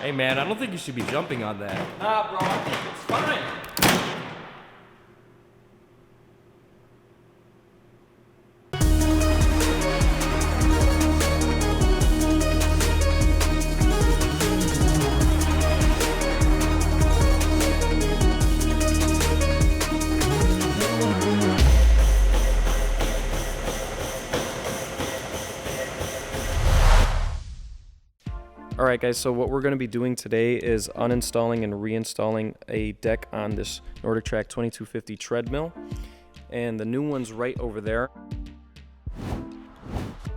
Hey man, I don't think you should be jumping on that. Nah, bro, I think it's fine. Alright guys, so what we're going to be doing today is uninstalling and reinstalling a deck on this NordicTrack 2250 Treadmill, and the new one's right over there.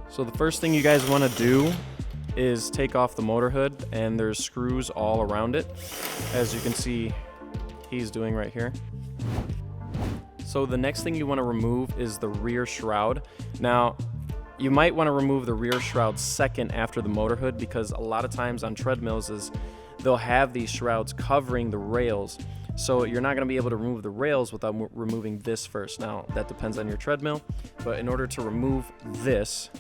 So the first thing you guys want to do is take off the motor hood, and there's screws all around it, as you can see he's doing right here. So the next thing you want to remove is the rear shroud. Now, you might want to remove the rear shroud second after the motor hood, because a lot of times on treadmills is they'll have these shrouds covering the rails, so you're not going to be able to remove the rails without removing this first. Now that depends on your treadmill, but in order to remove this,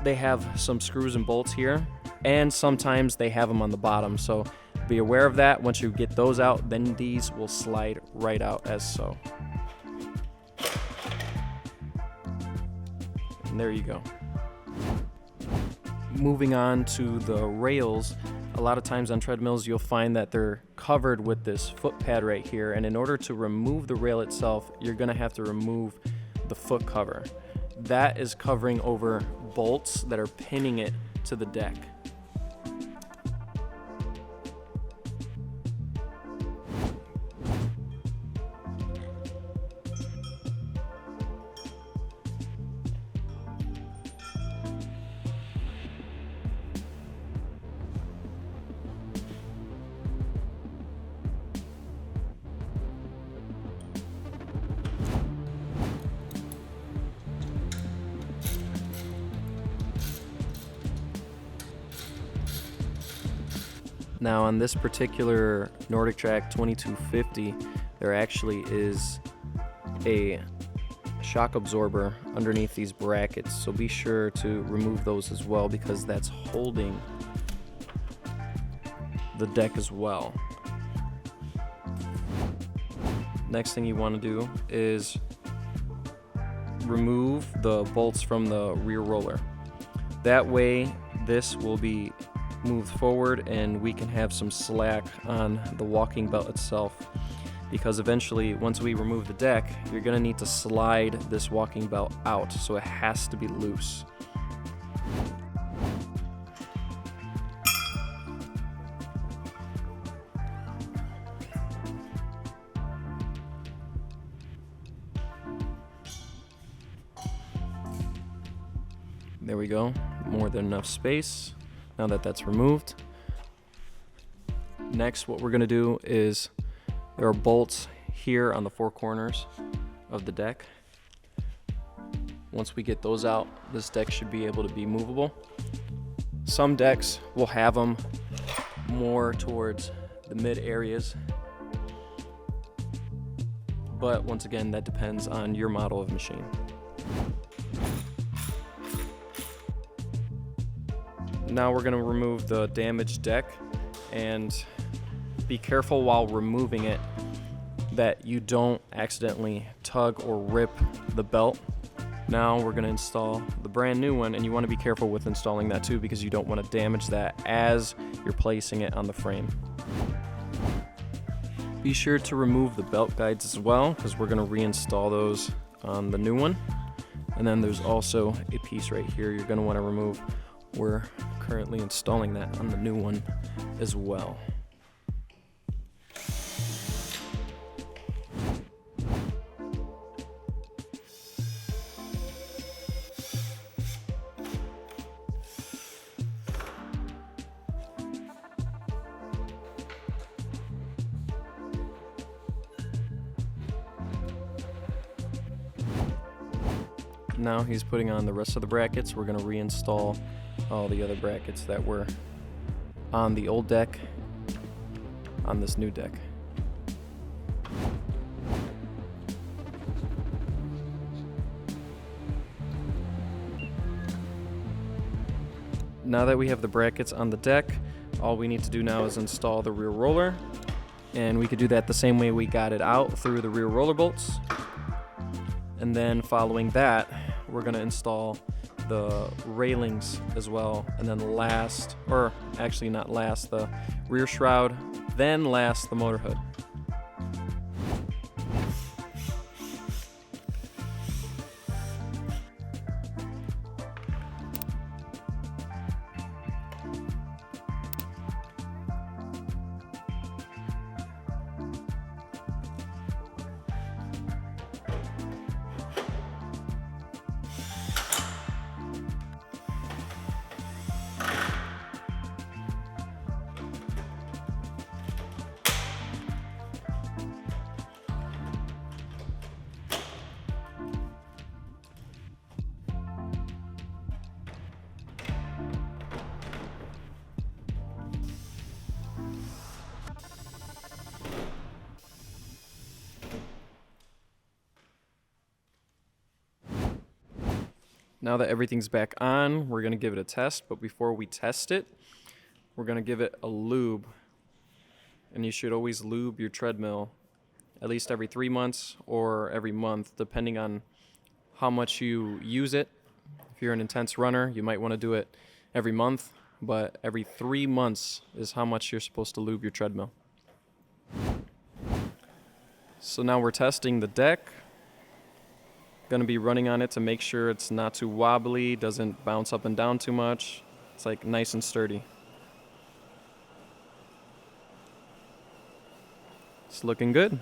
they have some screws and bolts here, and sometimes they have them on the bottom, so be aware of that. Once you get those out, then these will slide right out as so. And there you go. Moving on to the rails, a lot of times on treadmills you'll find that they're covered with this foot pad right here, and in order to remove the rail itself, you're going to have to remove the foot cover. That is covering over bolts that are pinning it to the deck. Now on this particular NordicTrack 2250, there actually is a shock absorber underneath these brackets, so be sure to remove those as well, because that's holding the deck as well. Next thing you want to do is remove the bolts from the rear roller. That way this will be moved forward and we can have some slack on the walking belt itself, because eventually once we remove the deck, you're going to need to slide this walking belt out, so it has to be loose. There we go, more than enough space. Now that that's removed, next what we're going to do is, there are bolts here on the four corners of the deck. Once we get those out, this deck should be able to be movable. Some decks will have them more towards the mid areas, but once again, that depends on your model of machine. Now we're going to remove the damaged deck, and be careful while removing it that you don't accidentally tug or rip the belt. Now we're going to install the brand new one, and you want to be careful with installing that too, because you don't want to damage that as you're placing it on the frame. Be sure to remove the belt guides as well, because we're going to reinstall those on the new one. And then there's also a piece right here you're going to want to remove. We're currently installing that on the new one as well. Now he's putting on the rest of the brackets. We're going to reinstall all the other brackets that were on the old deck on this new deck. Now that we have the brackets on the deck, All we need to do now is install the rear roller, and we could do that the same way we got it out, through the rear roller bolts. And then following that, we're gonna install the railings as well, and then last, or actually not last, the rear shroud, then last the motor hood. Now that everything's back on, we're gonna give it a test, but before we test it, we're gonna give it a lube. And you should always lube your treadmill at least every 3 months or every month, depending on how much you use it. If you're an intense runner, you might wanna do it every month, but every 3 months is how much you're supposed to lube your treadmill. So now we're testing the deck. Gonna be running on it to make sure it's not too wobbly, doesn't bounce up and down too much. It's like nice and sturdy. It's looking good.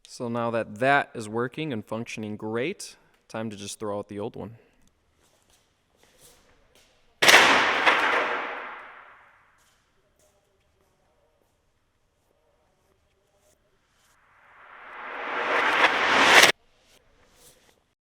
So now that that is working and functioning great, time to just throw out the old one.